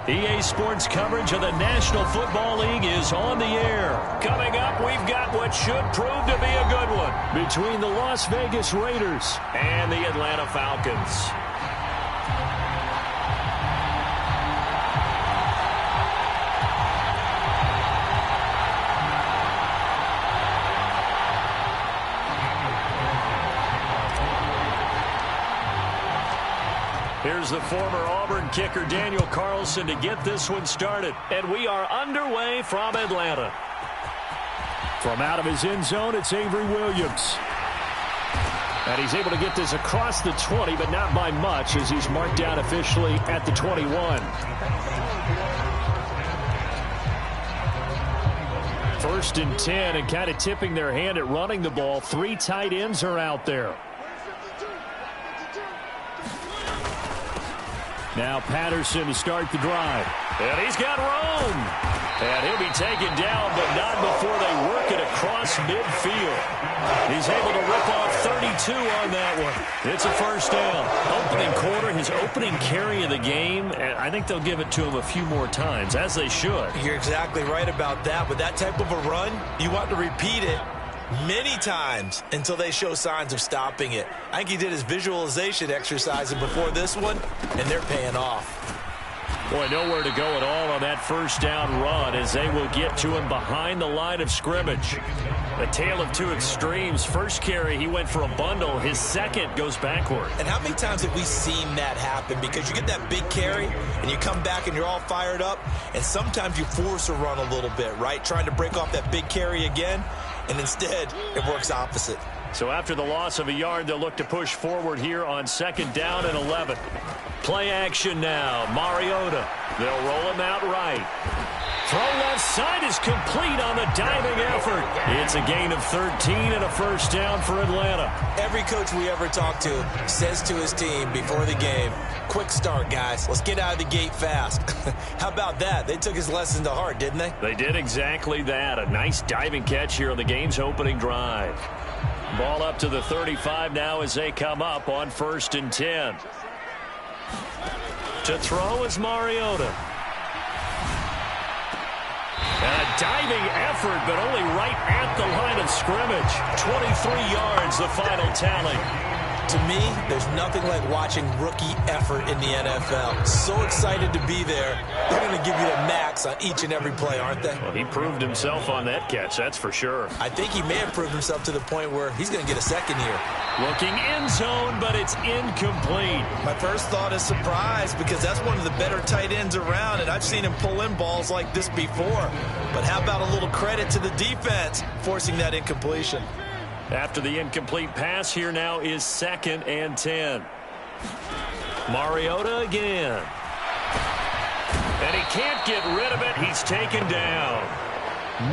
EA Sports coverage of the National Football League is on the air. Coming up, we've got what should prove to be a good one between the Las Vegas Raiders and the Atlanta Falcons. Here's the former Auburn kicker Daniel Carlson to get this one started. And we are underway from Atlanta. From out of his end zone, it's Avery Williams. And he's able to get this across the 20, but not by much as he's marked down officially at the 21. First and 10, and kind of tipping their hand at running the ball. 3 tight ends are out there. Now Patterson to start the drive. And he's got room. And he'll be taken down, but not before they work it across midfield. He's able to rip off 32 on that one. It's a first down. Opening quarter, his opening carry of the game, and I think they'll give it to him a few more times, as they should. You're exactly right about that. With that type of a run, you want to repeat it many times until they show signs of stopping it. I think he did his visualization exercise before this one, and they're paying off. Boy, nowhere to go at all on that first down run as they will get to him behind the line of scrimmage. A tale of two extremes. First carry, he went for a bundle. His second goes backward. And how many times have we seen that happen? Because you get that big carry, and you come back and you're all fired up, and sometimes you force a run a little bit, right? Trying to break off that big carry again, and instead it works opposite. So after the loss of a yard, they'll look to push forward here on second down and 11. Play action now. Mariota. They'll roll him out right. Throw left side is complete on the diving effort. It's a gain of 13 and a first down for Atlanta. Every coach we ever talk to says to his team before the game, quick start, guys. Let's get out of the gate fast. How about that? They took his lesson to heart, didn't they? They did exactly that. A nice diving catch here on the game's opening drive. Ball up to the 35 now as they come up on first and 10. To throw is Mariota. And a diving effort, but only right at the line of scrimmage. 23 yards, the final tally. To me, there's nothing like watching rookie effort in the NFL. So excited to be there. They're going to give you the max on each and every play, aren't they? Well, he proved himself on that catch, that's for sure. I think he may have proved himself to the point where he's going to get a second here. Looking end zone, but it's incomplete. My first thought is surprise because that's one of the better tight ends around, and I've seen him pull in balls like this before. But how about a little credit to the defense forcing that incompletion? After the incomplete pass, here now is second and 10. Mariota again. And he can't get rid of it. He's taken down.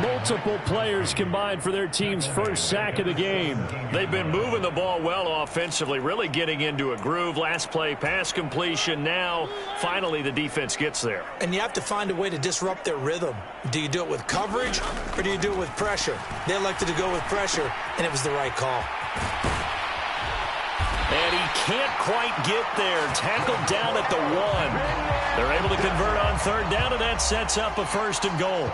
Multiple players combined for their team's first sack of the game. They've been moving the ball well offensively, really getting into a groove. Last play, pass completion. Now, finally, the defense gets there. And you have to find a way to disrupt their rhythm. Do you do it with coverage, or do you do it with pressure? They elected to go with pressure, and it was the right call. And he can't quite get there. Tackled down at the 1. They're able to convert on third down, and that sets up a first and goal.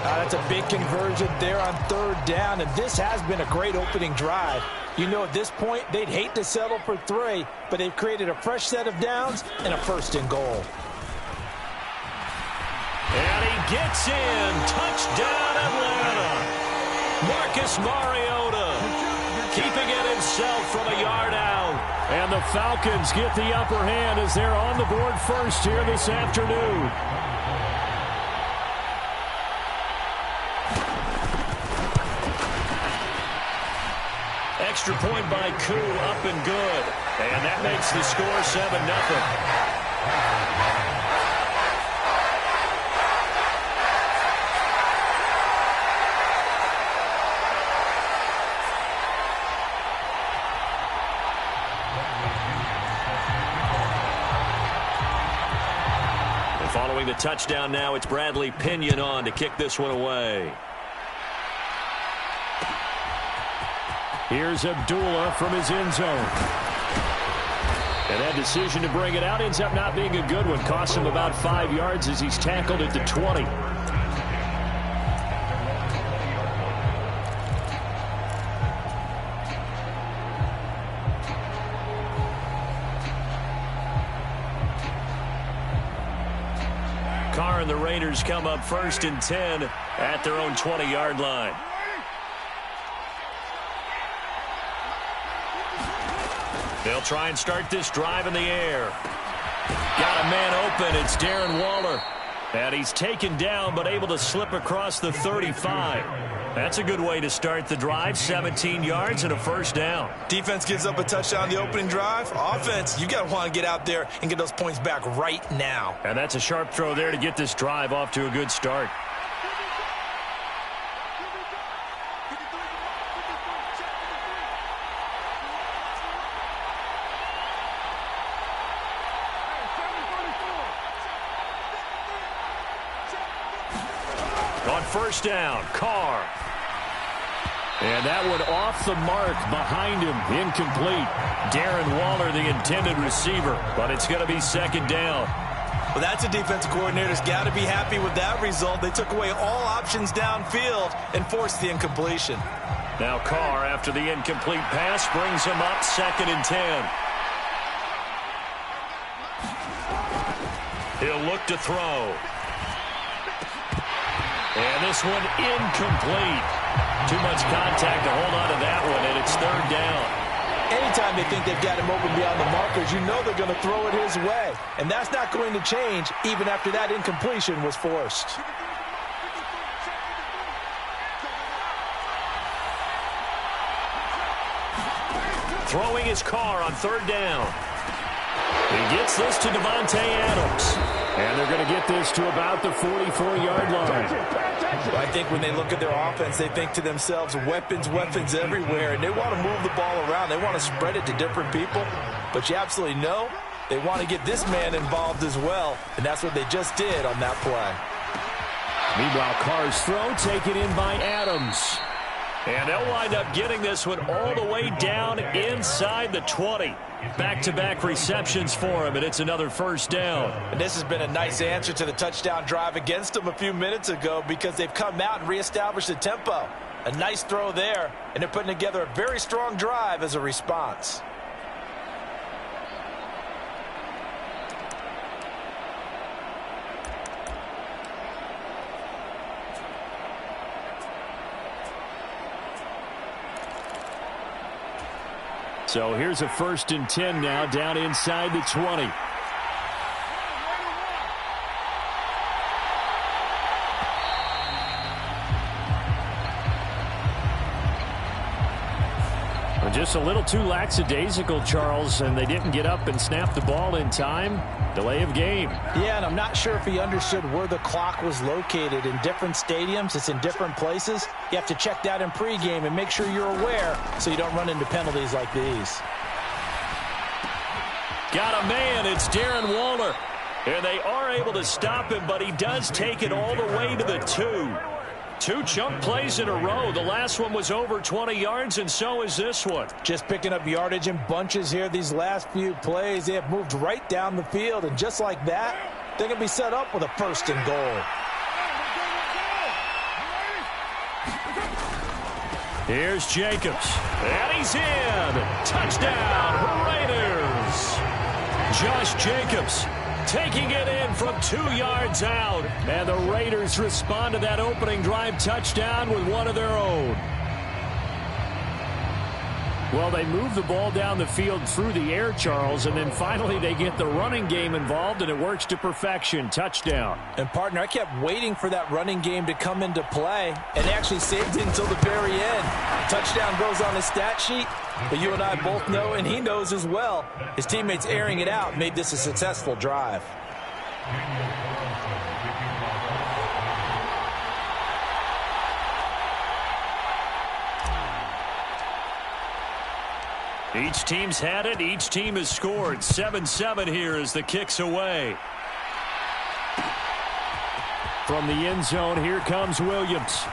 That's a big conversion there on third down, and this has been a great opening drive. You know, at this point, they'd hate to settle for 3, but they've created a fresh set of downs and a first and goal. And he gets in. Touchdown, Atlanta. Marcus Mariota keeping it himself from a yard out. And the Falcons get the upper hand as they're on the board first here this afternoon. Extra point by Koo, up and good. And that makes the score 7-0. Following the touchdown now, it's Bradley Pinion on to kick this one away. Here's Abdullah from his end zone. And that decision to bring it out ends up not being a good one. Costs him about 5 yards as he's tackled at the 20. Carr and the Raiders come up 1st and 10 at their own 20-yard line. They'll try and start this drive in the air. Got a man open. It's Darren Waller. And he's taken down but able to slip across the 35. That's a good way to start the drive. 17 yards and a first down. Defense gives up a touchdown on the opening drive. Offense, you got to want to get out there and get those points back right now. And that's a sharp throw there to get this drive off to a good start. On first down, Carr. And that one off the mark behind him, incomplete. Darren Waller, the intended receiver, but it's going to be 2nd down. Well, that's a defensive coordinator's got to be happy with that result. They took away all options downfield and forced the incompletion. Now Carr, after the incomplete pass, brings him up 2nd and 10. He'll look to throw. And this one incomplete. Too much contact to hold on to that one, and it's 3rd down. Anytime they think they've got him open beyond the markers, you know they're going to throw it his way. And that's not going to change even after that incompletion was forced. Throwing his Carr on 3rd down. He gets this to Devontae Adams. And they're going to get this to about the 44-yard line. I think when they look at their offense, they think to themselves, weapons, weapons everywhere. And they want to move the ball around. They want to spread it to different people. But you absolutely know they want to get this man involved as well. And that's what they just did on that play. Meanwhile, Carr's throw taken in by Adams. And they'll wind up getting this one all the way down inside the 20. Back-to-back receptions for him, and it's another first down. And this has been a nice answer to the touchdown drive against them a few minutes ago because they've come out and reestablished the tempo. A nice throw there, and they're putting together a very strong drive as a response. So here's a 1st and 10 now down inside the 20. Just a little too lackadaisical, Charles, and they didn't get up and snap the ball in time. Delay of game. Yeah, and I'm not sure if he understood where the clock was located. In different stadiums, it's in different places. You have to check that in pregame and make sure you're aware so you don't run into penalties like these. Got a man. It's Darren Waller. And they are able to stop him, but he does take it all the way to the 2. 2 chunk plays in a row. The last one was over 20 yards, and so is this one. Just picking up yardage in bunches here these last few plays. They have moved right down the field, and just like that, they're going to be set up with a 1st and goal. Here's Jacobs, and he's in. Touchdown, Raiders. Josh Jacobs taking it in from 2 yards out. And the Raiders respond to that opening drive touchdown with one of their own. Well, they move the ball down the field through the air, Charles, and then finally they get the running game involved, and it works to perfection. Touchdown. And, partner, I kept waiting for that running game to come into play, and they actually saved it until the very end. Touchdown goes on his stat sheet, but you and I both know, and he knows as well, his teammates airing it out made this a successful drive. Each team's had it. Each team has scored. 7-7 here as the kick's away. From the end zone, here comes Williams.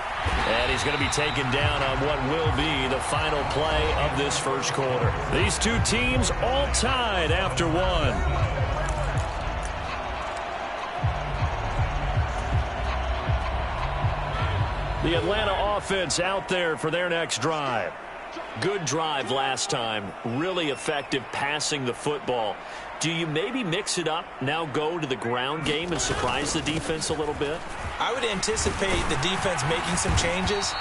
And he's going to be taken down on what will be the final play of this first quarter. These two teams all tied after one. The Atlanta offense out there for their next drive. Good drive last time. Really effective passing the football. Do you maybe mix it up, now go to the ground game and surprise the defense a little bit? I would anticipate the defense making some changes,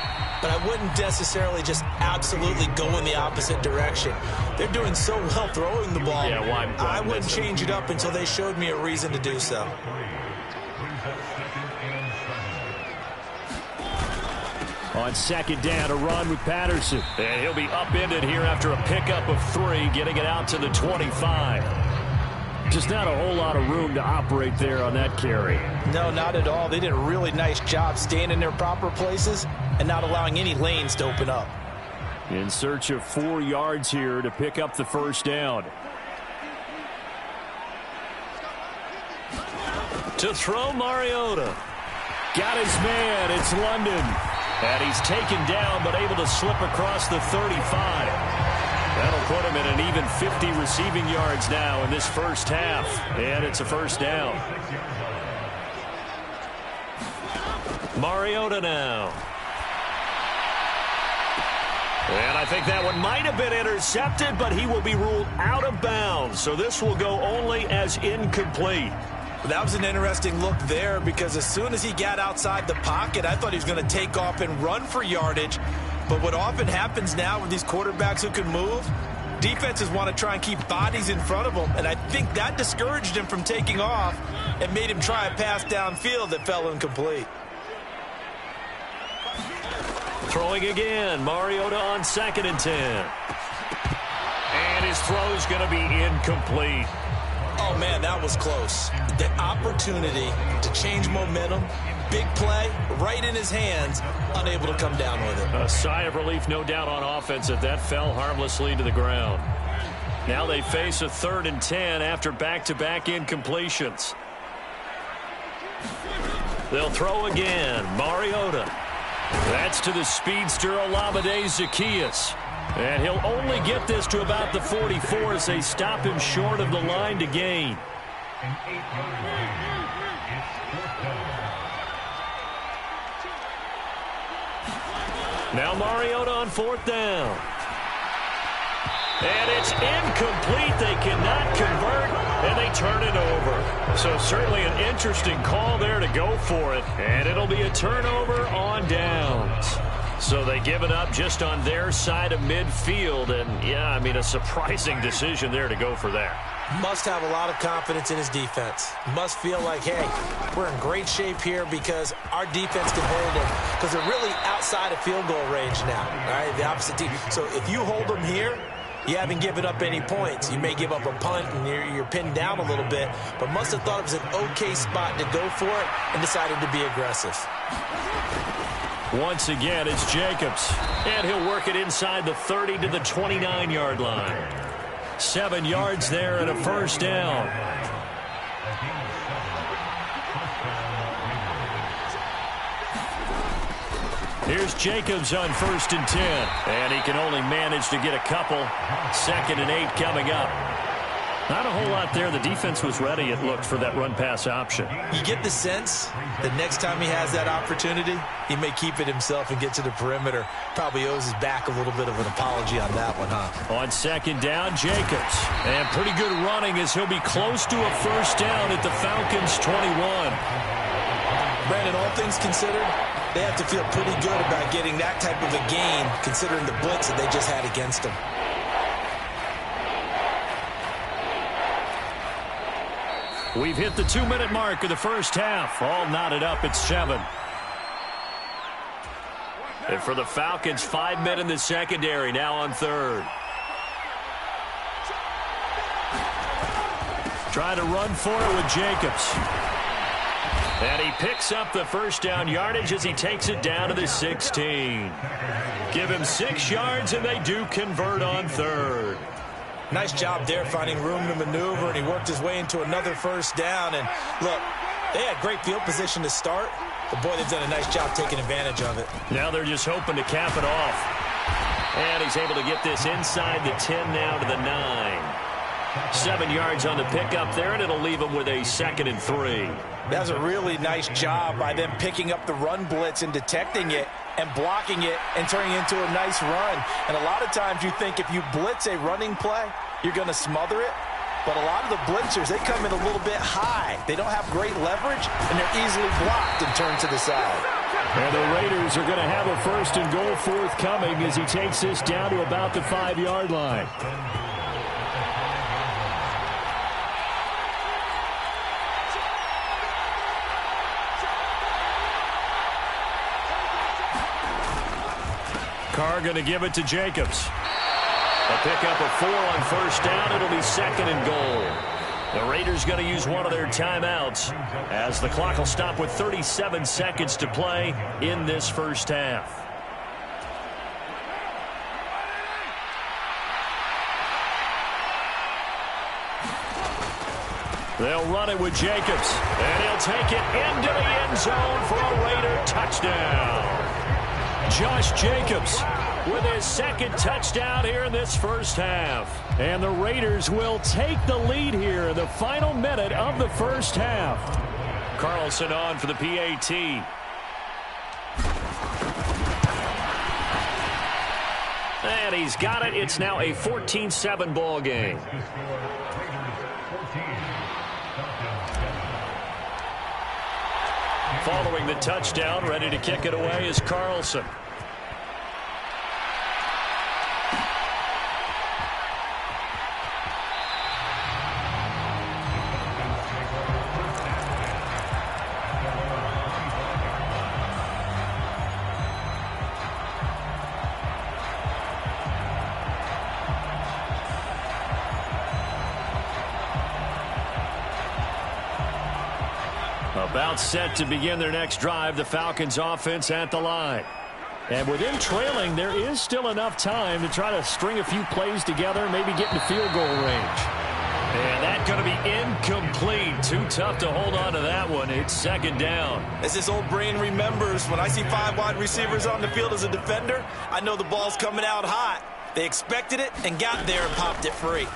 but I wouldn't necessarily just absolutely go in the opposite direction. They're doing so well throwing the ball. Yeah, why I wouldn't change it up until they showed me a reason to do so. On second down, a run with Patterson. And he'll be upended here after a pickup of 3, getting it out to the 25. Just not a whole lot of room to operate there on that carry. No, not at all. They did a really nice job staying in their proper places and not allowing any lanes to open up. In search of 4 yards here to pick up the first down. To throw, Mariota. Got his man. It's London. And he's taken down but able to slip across the 35. That'll put him at an even 50 receiving yards now in this first half. And it's a first down. Mariota now. And I think that one might have been intercepted, but he will be ruled out of bounds. So this will go only as incomplete. That was an interesting look there because as soon as he got outside the pocket, I thought he was going to take off and run for yardage. But what often happens now with these quarterbacks who can move, defenses want to try and keep bodies in front of them. And I think that discouraged him from taking off and made him try a pass downfield that fell incomplete. Throwing again, Mariota on 2nd and 10. And his throw is going to be incomplete. Oh, man, that was close. The opportunity to change momentum, big play, right in his hands, unable to come down with it. A sigh of relief, no doubt, on offense that fell harmlessly to the ground. Now they face a 3rd and 10 after back-to-back incompletions. They'll throw again. Mariota. That's to the speedster Olamide Zaccheaus. And he'll only get this to about the 44 as they stop him short of the line to gain. Now Mariota on 4th down. And it's incomplete. They cannot convert, and they turn it over. So certainly an interesting call there to go for it. And it'll be a turnover on downs. So they give it up just on their side of midfield. And, yeah, I mean, a surprising decision there to go for that. Must have a lot of confidence in his defense. Must feel like, hey, we're in great shape here because our defense can hold them. Because they're really outside of field goal range now, all right, the opposite team. So if you hold them here, you haven't given up any points. You may give up a punt and you're pinned down a little bit, but must have thought it was an okay spot to go for it and decided to be aggressive. Once again, it's Jacobs. And he'll work it inside the 30 to the 29-yard line. 7 yards there and a first down. Here's Jacobs on 1st and 10. And he can only manage to get a couple. 2nd and 8 coming up. Not a whole lot there. The defense was ready, it looked, for that run-pass option. You get the sense that next time he has that opportunity, he may keep it himself and get to the perimeter. Probably owes his back a little bit of an apology on that one, huh? On 2nd down, Jacobs. And pretty good running as he'll be close to a first down at the Falcons' 21. Brandon, all things considered, they have to feel pretty good about getting that type of a gain considering the blitz that they just had against them. We've hit the 2-minute mark of the first half. All knotted up at 7. And for the Falcons, 5 men in the secondary, now on 3rd. Trying to run for it with Jacobs. And he picks up the first down yardage as he takes it down to the 16. Give him 6 yards, and they do convert on 3rd. Nice job there finding room to maneuver, and he worked his way into another first down. And look, They had great field position to start, but boy, they've done a nice job taking advantage of it. Now they're just hoping to cap it off. And he's able to get this inside the 10 now to the 9. 7 yards on the pickup there, and it'll leave him with a 2nd and 3. That's a really nice job by them picking up the run blitz and detecting it and blocking it and turning it into a nice run. And a lot of times you think if you blitz a running play, you're going to smother it. But a lot of the blitzers, they come in a little bit high. They don't have great leverage, and they're easily blocked and turned to the side. And the Raiders are going to have a 1st and goal forthcoming as he takes this down to about the 5-yard line. Carr going to give it to Jacobs. A pickup of 4 on 1st down. It'll be 2nd and goal. The Raiders going to use one of their timeouts as the clock will stop with 37 seconds to play in this first half. They'll run it with Jacobs, and he'll take it into the end zone for a Raider touchdown. Josh Jacobs with his 2nd touchdown here in this first half. And the Raiders will take the lead here in the final minute of the first half. Carlson on for the PAT. And he's got it. It's now a 14-7 ball game. Following the touchdown, ready to kick it away is Carlson. About set to begin their next drive, the Falcons offense at the line. And with them trailing, there is still enough time to try to string a few plays together, maybe get into field goal range. And that's going to be incomplete. Too tough to hold on to that one. It's 2nd down. As this old brain remembers, when I see 5 wide receivers on the field as a defender, I know the ball's coming out hot. They expected it and got there and popped it free.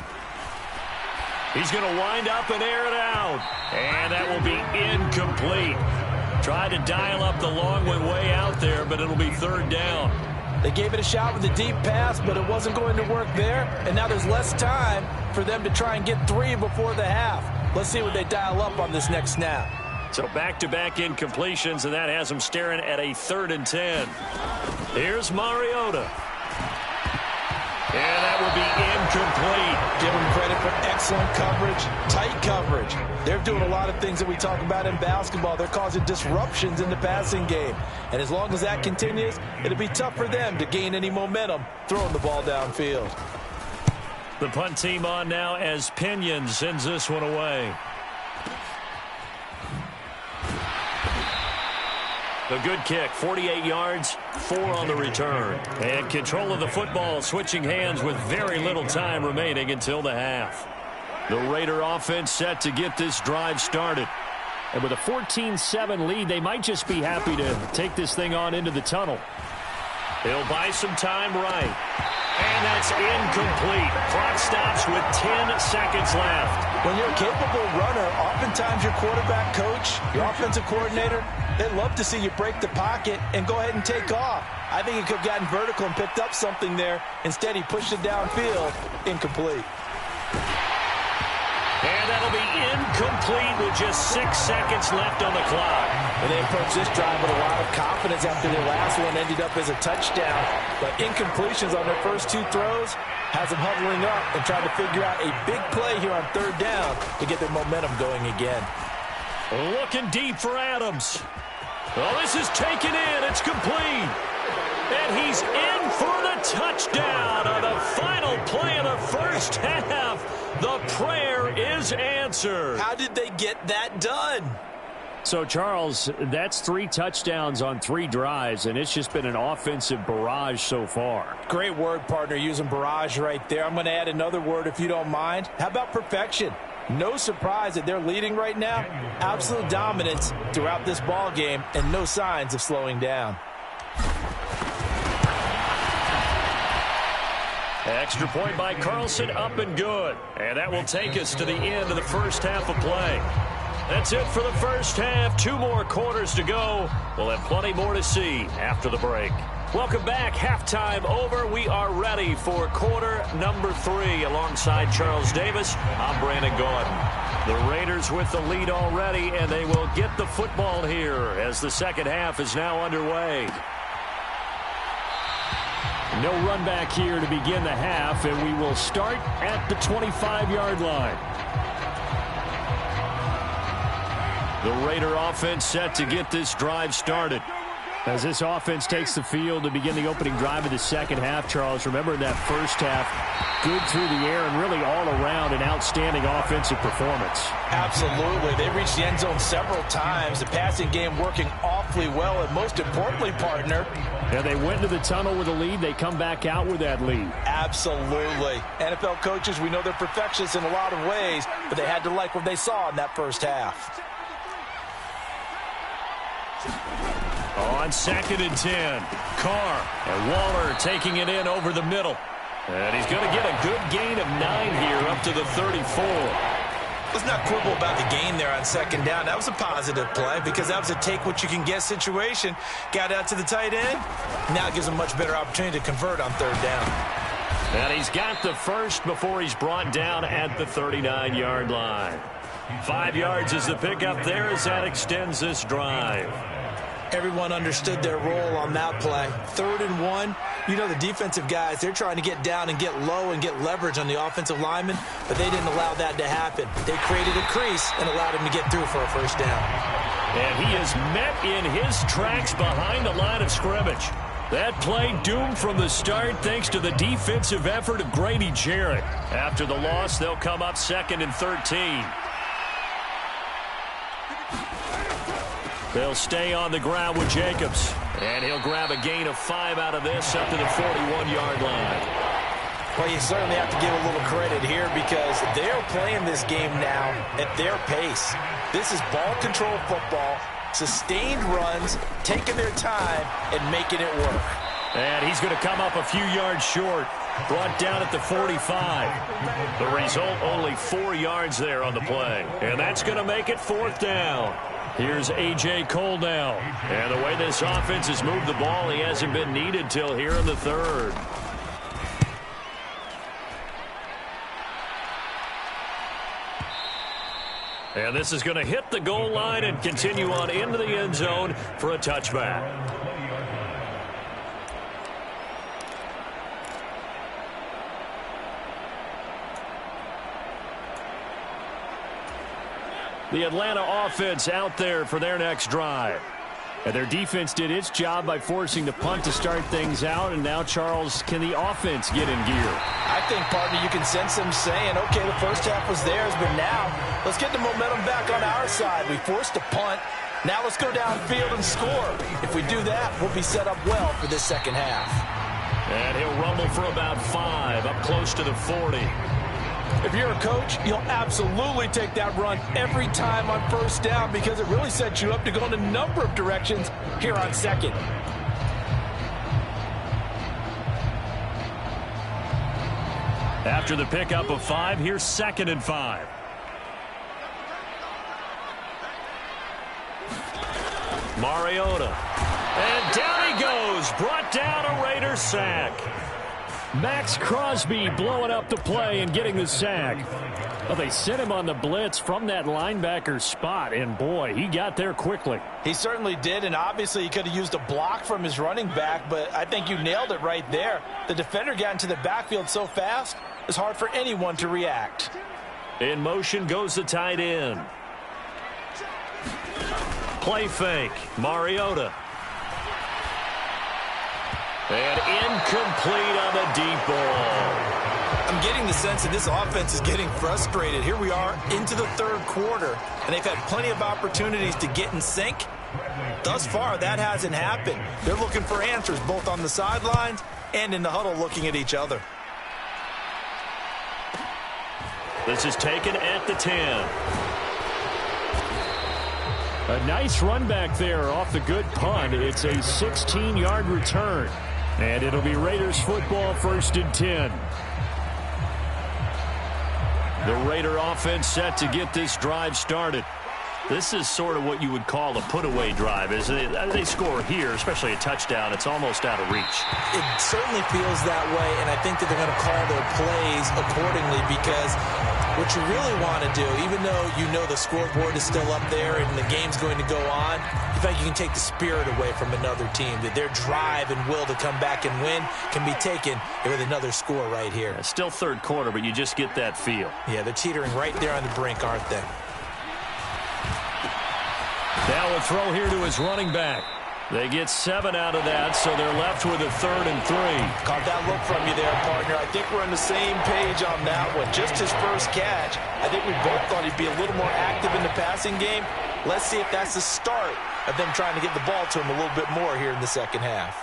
He's going to wind up and air it out. And that will be incomplete. Tried to dial up the long one way out there, but it'll be 3rd down. They gave it a shot with a deep pass, but it wasn't going to work there. And now there's less time for them to try and get 3 before the half. Let's see what they dial up on this next snap. So back-to-back incompletions, and that has them staring at a 3rd and 10. Here's Mariota. And that will be incomplete. Give them credit for excellent coverage, tight coverage. They're doing a lot of things that we talk about in basketball. They're causing disruptions in the passing game. And as long as that continues, it'll be tough for them to gain any momentum throwing the ball downfield. The punt team on now as Pinion sends this one away. A good kick, 48 yards, 4 on the return. And control of the football, switching hands with very little time remaining until the half. The Raider offense set to get this drive started. And with a 14-7 lead, they might just be happy to take this thing on into the tunnel. He'll buy some time right. And that's incomplete. Clock stops with 10 seconds left. When you're a capable runner, oftentimes your quarterback coach, your offensive coordinator, they love to see you break the pocket and go ahead and take off. I think he could have gotten vertical and picked up something there. Instead, he pushed it downfield. Incomplete. And that'll be incomplete with just 6 seconds left on the clock. And they approached this drive with a lot of confidence after their last one ended up as a touchdown. But incompletions on their first 2 throws has them huddling up and trying to figure out a big play here on 3rd down to get their momentum going again. Looking deep for Adams. Oh, this is taken in. It's complete. And he's in for the touchdown on the final play of the first half. The prayer is answered. How did they get that done? So, Charles, that's 3 touchdowns on 3 drives, and it's just been an offensive barrage so far. Great word, partner, using barrage right there. I'm going to add another word if you don't mind. How about perfection? No surprise that they're leading right now. Absolute dominance throughout this ball game and no signs of slowing down. Extra point by Carlson, up and good. And that will take us to the end of the first half of play. That's it for the first half. 2 more quarters to go. We'll have plenty more to see after the break. Welcome back. Halftime over. We are ready for quarter number 3. Alongside Charles Davis, I'm Brandon Gaudin. The Raiders with the lead already, and they will get the football here as the second half is now underway. No run back here to begin the half, and we will start at the 25-yard line. The Raider offense set to get this drive started. As this offense takes the field to begin the opening drive of the second half, Charles, remember in that first half, good through the air and really all around an outstanding offensive performance. Absolutely. They reached the end zone several times. The passing game working awfully well, and most importantly, partner. And they went to the tunnel with a lead. They come back out with that lead. Absolutely. NFL coaches, we know they're perfectionists in a lot of ways, but they had to like what they saw in that first half. On 2nd and 10, Carr and Waller taking it in over the middle. And he's going to get a good gain of 9 here up to the 34. Let's not quibble about the gain there on 2nd down. That was a positive play because that was a take-what-you-can-get situation. Got out to the tight end. Now it gives him a much better opportunity to convert on 3rd down. And he's got the first before he's brought down at the 39-yard line. 5 yards is the pickup there as that extends this drive. Everyone understood their role on that play. 3rd and 1. You know the defensive guys, they're trying to get down and get low and get leverage on the offensive lineman, but they didn't allow that to happen. They created a crease and allowed him to get through for a first down. And he is met in his tracks behind the line of scrimmage. That play doomed from the start thanks to the defensive effort of Grady Jarrett. After the loss, they'll come up 2nd and 13. They'll stay on the ground with Jacobs. And he'll grab a gain of 5 out of this up to the 41-yard line. Well, you certainly have to give a little credit here because they're playing this game now at their pace. This is ball control football, sustained runs, taking their time, and making it work. And he's going to come up a few yards short. Brought down at the 45. The result, only 4 yards there on the play. And that's going to make it 4th down. Here's A.J. Cole now. And the way this offense has moved the ball, he hasn't been needed till here in the 3rd. And this is going to hit the goal line and continue on into the end zone for a touchback. The Atlanta offense out there for their next drive. And their defense did its job by forcing the punt to start things out. And now, Charles, can the offense get in gear? I think, partner, you can sense them saying, okay, the first half was theirs, but now let's get the momentum back on our side. We forced a punt. Now let's go downfield and score. If we do that, we'll be set up well for this second half. And he'll rumble for about 5 up close to the 40. If you're a coach, you'll absolutely take that run every time on first down because it really sets you up to go in a number of directions here on 2nd. After the pickup of 5, here's 2nd and 5. Mariota. And down he goes. Brought down a Raiders sack. Max Crosby blowing up the play and getting the sack. Well, they sent him on the blitz from that linebacker spot, and boy, he got there quickly. He certainly did, and obviously he could have used a block from his running back, but I think you nailed it right there. The defender got into the backfield so fast, it's hard for anyone to react. In motion goes the tight end. Play fake, Mariota. And incomplete on the deep ball. I'm getting the sense that this offense is getting frustrated. Here we are into the 3rd quarter, and they've had plenty of opportunities to get in sync. Thus far, that hasn't happened. They're looking for answers both on the sidelines and in the huddle looking at each other. This is taken at the 10. A nice run back there off the good punt. It's a 16-yard return. And it'll be Raiders football, 1st and 10. The Raider offense set to get this drive started. This is sort of what you would call a put-away drive. As they score here, especially a touchdown, it's almost out of reach. It certainly feels that way, and I think that they're going to call their plays accordingly, because what you really want to do, even though you know the scoreboard is still up there and the game's going to go on, in fact, you can take the spirit away from another team. That their drive and will to come back and win can be taken with another score right here. It's still third quarter, but you just get that feel. Yeah, they're teetering right there on the brink, aren't they? Now a throw here to his running back. They get 7 out of that, so they're left with a 3rd and 3. Caught that look from you there, partner. I think we're on the same page on that one. Just his first catch. I think we both thought he'd be a little more active in the passing game. Let's see if that's the start of them trying to get the ball to him a little bit more here in the second half.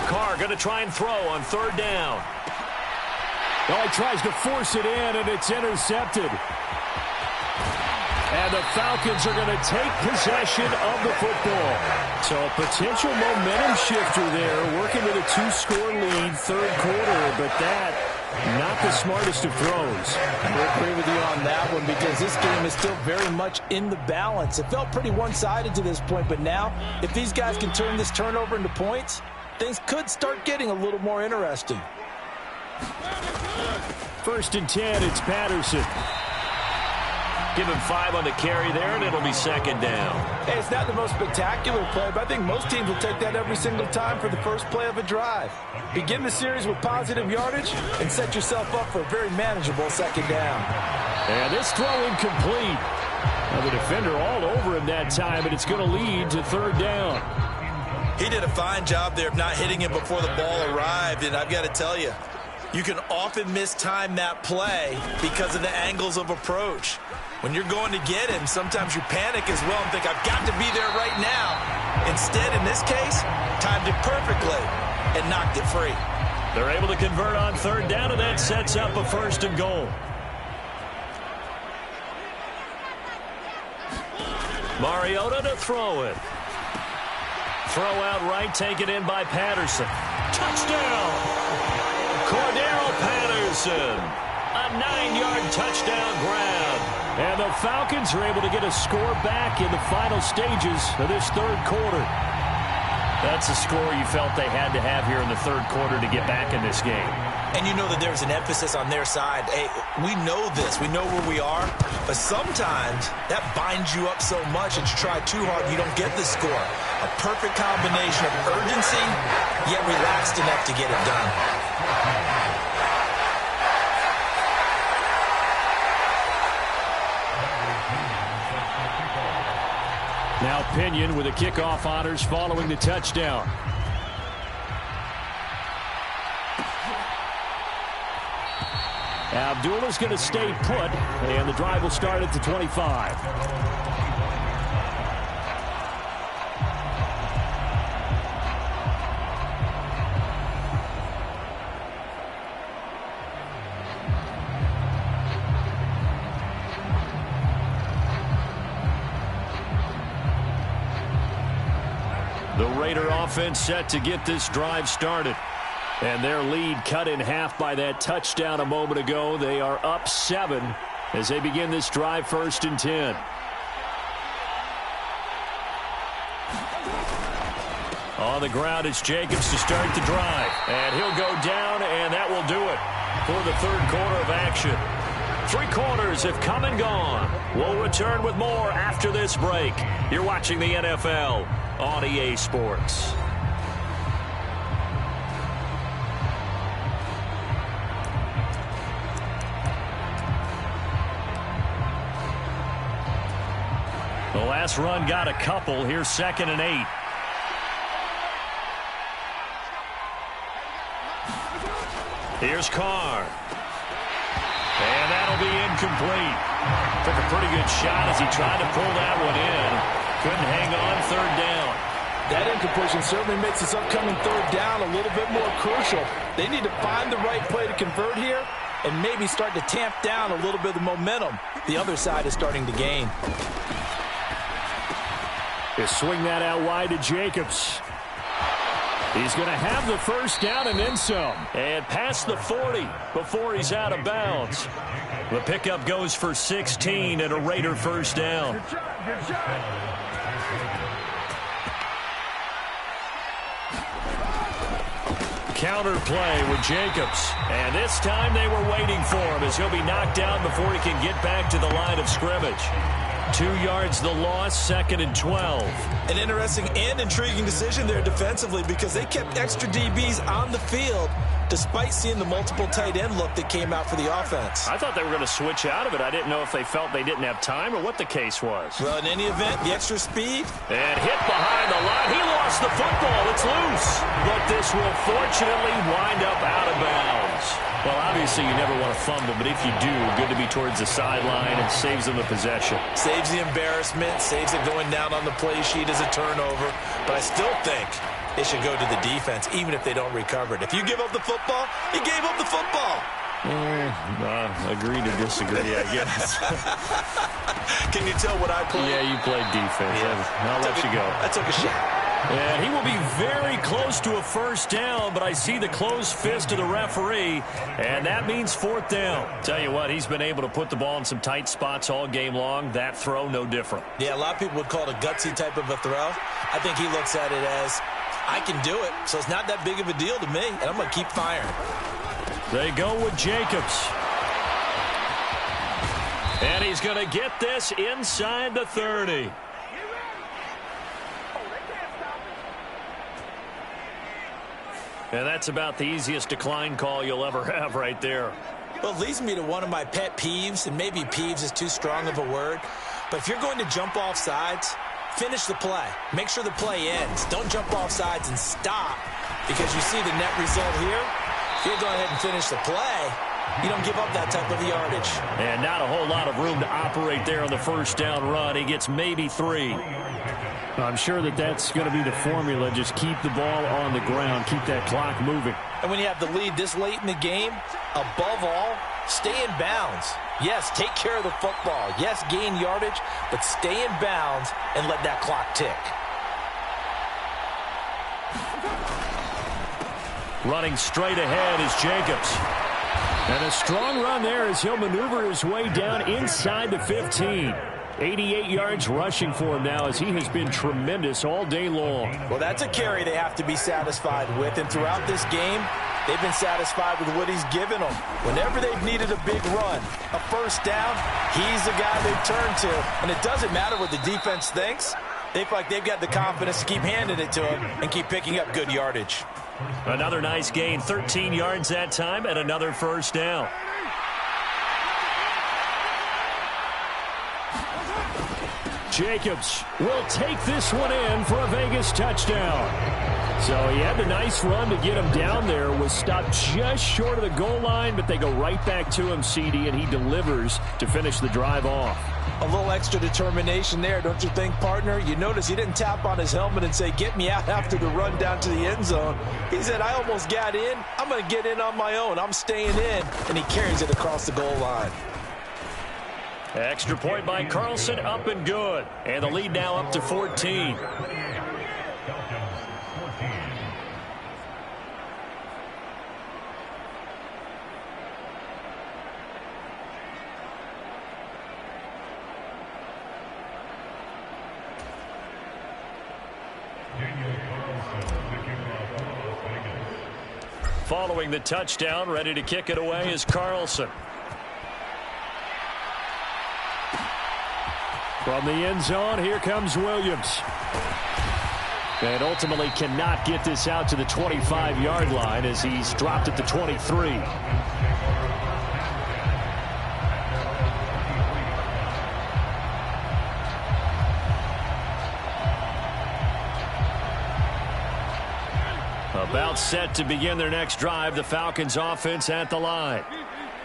Carr going to try and throw on 3rd down. Oh, he tries to force it in, and it's intercepted. And the Falcons are going to take possession of the football. So a potential momentum shifter there, working with a 2-score lead, 3rd quarter, but that, not the smartest of throws. I agree with you on that one, because this game is still very much in the balance. It felt pretty one-sided to this point, but now, if these guys can turn this turnover into points, things could start getting a little more interesting. 1st and 10, it's Patterson. Give him 5 on the carry there, and it'll be 2nd down. Hey, it's not the most spectacular play, but I think most teams will take that every single time for the first play of a drive. Begin the series with positive yardage and set yourself up for a very manageable 2nd down. And this throw incomplete. Now the defender all over him that time, but it's going to lead to 3rd down. He did a fine job there of not hitting him before the ball arrived, and I've got to tell you, you can often mistime that play because of the angles of approach. When you're going to get him, sometimes you panic as well and think, I've got to be there right now. Instead, in this case, timed it perfectly and knocked it free. They're able to convert on 3rd down, and that sets up a 1st and goal. Mariota to throw it. Throw out right, taken in by Patterson. Touchdown! Cordero Patterson. A 9-yard touchdown grab. And the Falcons are able to get a score back in the final stages of this 3rd quarter. That's a score you felt they had to have here in the 3rd quarter to get back in this game. And you know that there's an emphasis on their side. Hey, we know this. We know where we are. But sometimes that binds you up so much that you try too hard and you don't get the score. A perfect combination of urgency, yet relaxed enough to get it done. Now Pinion with the kickoff honors following the touchdown. Abdullah's going to stay put, and the drive will start at the 25. The Raider offense set to get this drive started. And their lead cut in half by that touchdown a moment ago. They are up 7 as they begin this drive, 1st and 10. On the ground, it's Jacobs to start the drive. And he'll go down, and that will do it for the 3rd quarter of action. 3 quarters have come and gone. We'll return with more after this break. You're watching the NFL on EA Sports. The last run got a couple. Here's 2nd and 8. Here's Carr. And that'll be incomplete. Took a pretty good shot as he tried to pull that one in. Couldn't hang on, 3rd down. That incompletion certainly makes this upcoming third down a little bit more crucial. They need to find the right play to convert here and maybe start to tamp down a little bit of the momentum the other side is starting to gain. They swing that out wide to Jacobs. He's going to have the first down and then some. And past the 40 before he's out of bounds. The pickup goes for 16 and a Raider first down. Good shot. Counter play with Jacobs. And this time they were waiting for him as he'll be knocked down before he can get back to the line of scrimmage. 2 yards the loss, 2nd and 12. An interesting and intriguing decision there defensively because they kept extra DBs on the field despite seeing the multiple tight end look that came out for the offense. I thought they were going to switch out of it. I didn't know if they felt they didn't have time or what the case was. Well, in any event, the extra speed. And hit behind the line. He lost the football. It's loose. But this will fortunately wind up out of bounds. Well, obviously you never want to fumble, but if you do, good to be towards the sideline and saves them the possession. Saves the embarrassment, saves it going down on the play sheet as a turnover. But I still think it should go to the defense, even if they don't recover it. If you give up the football, you gave up the football. Agree to disagree, I guess. Can you tell what I played? Yeah, you played defense. Yeah. I'll let you go. I took a shot. And he will be very close to a first down, but I see the closed fist of the referee, and that means 4th down. Tell you what, he's been able to put the ball in some tight spots all game long. That throw, no different. Yeah, a lot of people would call it a gutsy type of a throw. I think he looks at it as, I can do it, so it's not that big of a deal to me, and I'm going to keep firing. They go with Jacobs. And he's going to get this inside the 30. And that's about the easiest decline call you'll ever have right there. Well, it leads me to one of my pet peeves, and maybe peeves is too strong of a word. But if you're going to jump off sides, finish the play. Make sure the play ends. Don't jump off sides and stop, because you see the net result here. If you're going ahead and finish the play, you don't give up that type of yardage. And not a whole lot of room to operate there on the first down run. He gets maybe 3. I'm sure that's going to be the formula. Just keep the ball on the ground. Keep that clock moving. And when you have the lead this late in the game, above all, stay in bounds. Yes, take care of the football. Yes, gain yardage, but stay in bounds and let that clock tick. Running straight ahead is Jacobs. And a strong run there as he'll maneuver his way down inside the 15. 88 yards rushing for him now as he has been tremendous all day long. Well, that's a carry they have to be satisfied with. And throughout this game, they've been satisfied with what he's given them. Whenever they've needed a big run, a first down, he's the guy they turn to. And it doesn't matter what the defense thinks. They feel like they've got the confidence to keep handing it to him and keep picking up good yardage. Another nice gain, 13 yards that time, and another first down. Jacobs will take this one in for a Vegas touchdown. So he had the nice run to get him down there, was stopped just short of the goal line, but they go right back to him, CD, and he delivers to finish the drive off. A little extra determination there, don't you think, partner? You notice he didn't tap on his helmet and say, get me out after the run down to the end zone. He said, I almost got in. I'm going to get in on my own. I'm staying in. And he carries it across the goal line. Extra point by Carlson, up and good. And the lead now up to 14. Following the touchdown, ready to kick it away is Carlson. From the end zone, here comes Williams. And ultimately cannot get this out to the 25-yard line as he's dropped at the 23. About set to begin their next drive, the Falcons offense at the line.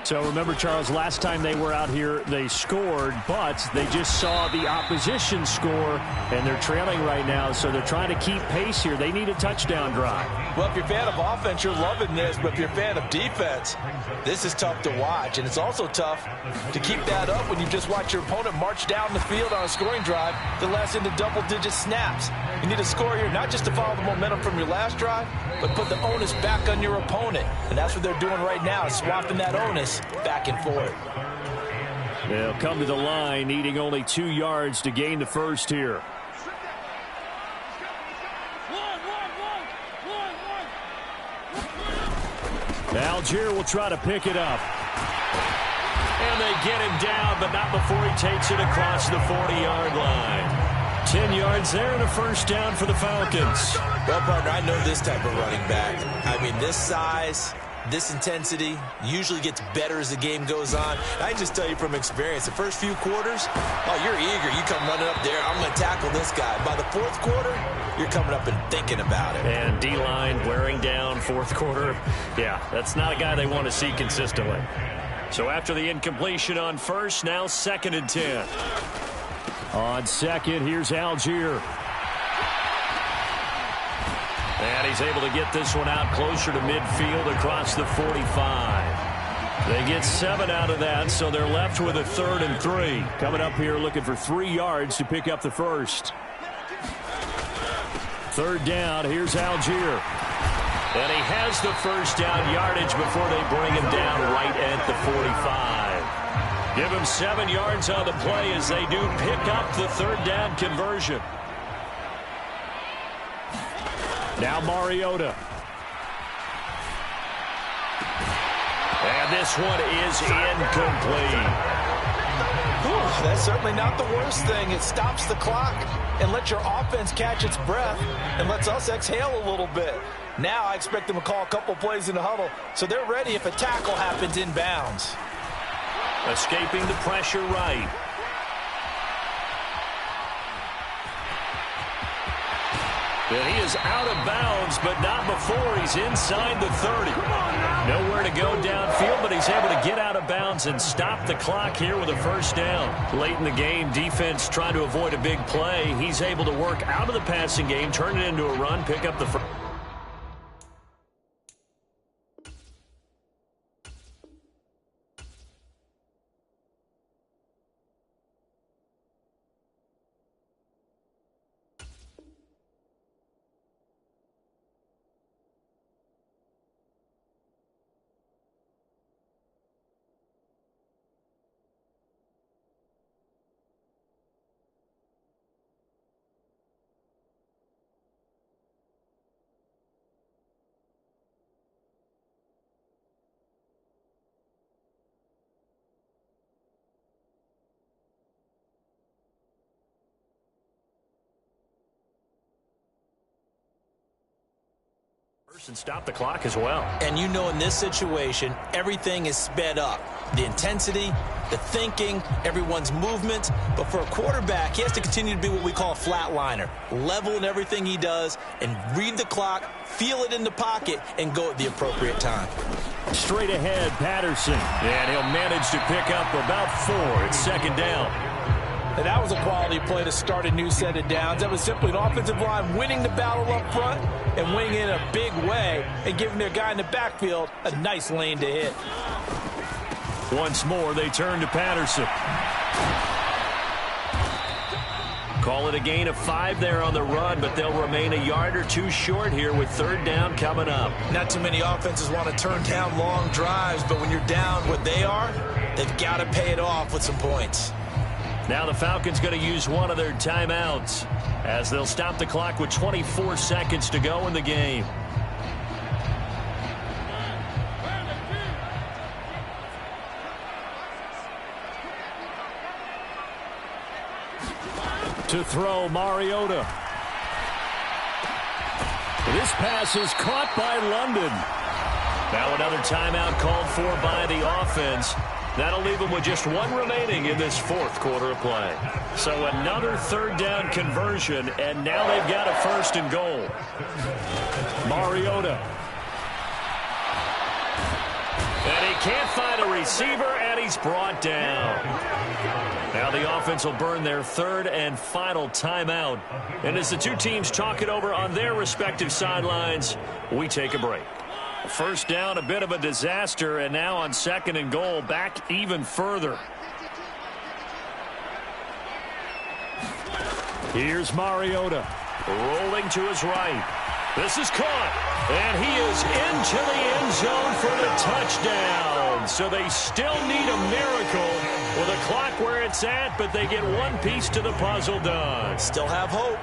So remember, Charles, last time they were out here, they scored, but they just saw the opposition score, and they're trailing right now, so they're trying to keep pace here. They need a touchdown drive. Well, if you're a fan of offense, you're loving this, but if you're a fan of defense, this is tough to watch, and it's also tough to keep that up when you just watch your opponent march down the field on a scoring drive that lasts into double-digit snaps. You need a score here, not just to follow the momentum from your last drive, but put the onus back on your opponent, and that's what they're doing right now, swapping that onus back and forth. They'll come to the line, needing only 2 yards to gain the first here. Algier will try to pick it up. And they get him down, but not before he takes it across the 40-yard line. 10 yards there and a first down for the Falcons. Well, partner, I know this type of running back. I mean, this size, this intensity usually gets better as the game goes on. I can just tell you from experience, the first few quarters, oh, you're eager. You come running up there, I'm going to tackle this guy. By the fourth quarter, you're coming up and thinking about it. And D-line wearing down fourth quarter. Yeah, that's not a guy they want to see consistently. So after the incompletion on first, now 2nd and 10. On second, here's Algier. And he's able to get this one out closer to midfield across the 45. They get 7 out of that, so they're left with a 3rd and 3. Coming up here looking for 3 yards to pick up the first. 3rd down, here's Algier. And he has the first down yardage before they bring him down right at the 45. Give him 7 yards on the play as they do pick up the 3rd down conversion. Now Mariota. And this one is incomplete. Whew, that's certainly not the worst thing. It stops the clock and lets your offense catch its breath and lets us exhale a little bit. Now I expect them to call a couple plays in the huddle, so they're ready if a tackle happens inbounds. Escaping the pressure right. And he is out of bounds, but not before he's inside the 30. Nowhere to go downfield, but he's able to get out of bounds and stop the clock here with a first down. Late in the game, defense trying to avoid a big play. He's able to work out of the passing game, turn it into a run, pick up the first. And stop the clock as well. And you know in this situation, everything is sped up. The intensity, the thinking, everyone's movement. But for a quarterback, he has to continue to be what we call a flatliner. Level in everything he does and read the clock, feel it in the pocket, and go at the appropriate time. Straight ahead, Patterson. And he'll manage to pick up about 4. It's 2nd down. And that was a quality play to start a new set of downs. That was simply an offensive line winning the battle up front and winning in a big way and giving their guy in the backfield a nice lane to hit. Once more, they turn to Patterson. Call it a gain of 5 there on the run, but they'll remain a yard or 2 short here with 3rd down coming up. Not too many offenses want to turn down long drives, but when you're down what they are, they've got to pay it off with some points. Now the Falcons going to use one of their timeouts as they'll stop the clock with 24 seconds to go in the game. To throw, Mariota. This pass is caught by London. Now another timeout called for by the offense. That'll leave them with just 1 remaining in this 4th quarter of play. So another 3rd down conversion, and now they've got a 1st and goal. Mariota. And he can't find a receiver, and he's brought down. Now the offense will burn their third and final timeout. And as the two teams talk it over on their respective sidelines, we take a break. First down, a bit of a disaster, and now on second and goal, back even further. Here's Mariota, rolling to his right. This is caught, and he is into the end zone for the touchdown. So they still need a miracle with the clock where it's at, but they get one piece to the puzzle done. Still have hope.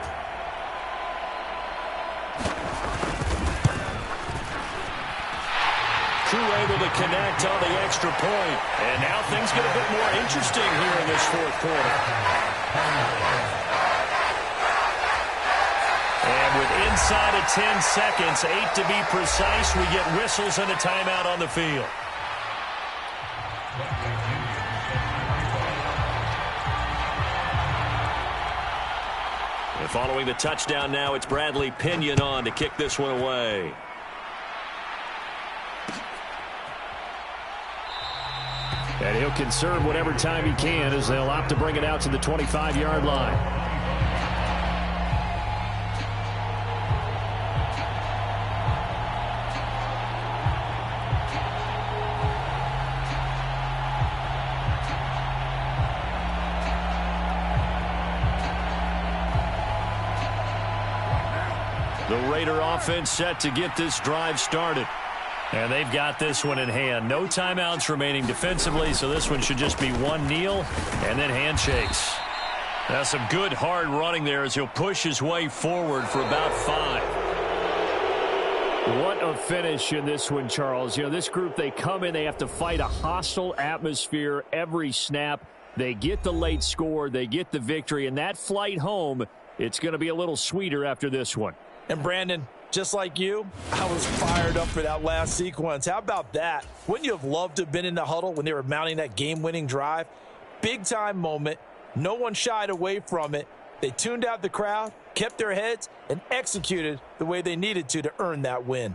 Crew able to connect on the extra point. And now things get a bit more interesting here in this fourth quarter. And with inside of 10 seconds, 8 to be precise, we get whistles and a timeout on the field. And following the touchdown now, it's Bradley Pinion on to kick this one away. And he'll conserve whatever time he can as they'll opt to bring it out to the 25-yard line. The Raider offense set to get this drive started. And they've got this one in hand. No timeouts remaining defensively, so this one should just be one kneel and then handshakes. Now some good hard running there as he'll push his way forward for about 5. What a finish in this one, Charles. You know, this group, they come in, they have to fight a hostile atmosphere every snap. They get the late score, they get the victory, and that flight home, it's going to be a little sweeter after this one. And Brandon, just like you, I was fired up for that last sequence. How about that? Wouldn't you have loved to have been in the huddle when they were mounting that game-winning drive? Big-time moment. No one shied away from it. They tuned out the crowd, kept their heads, and executed the way they needed to earn that win.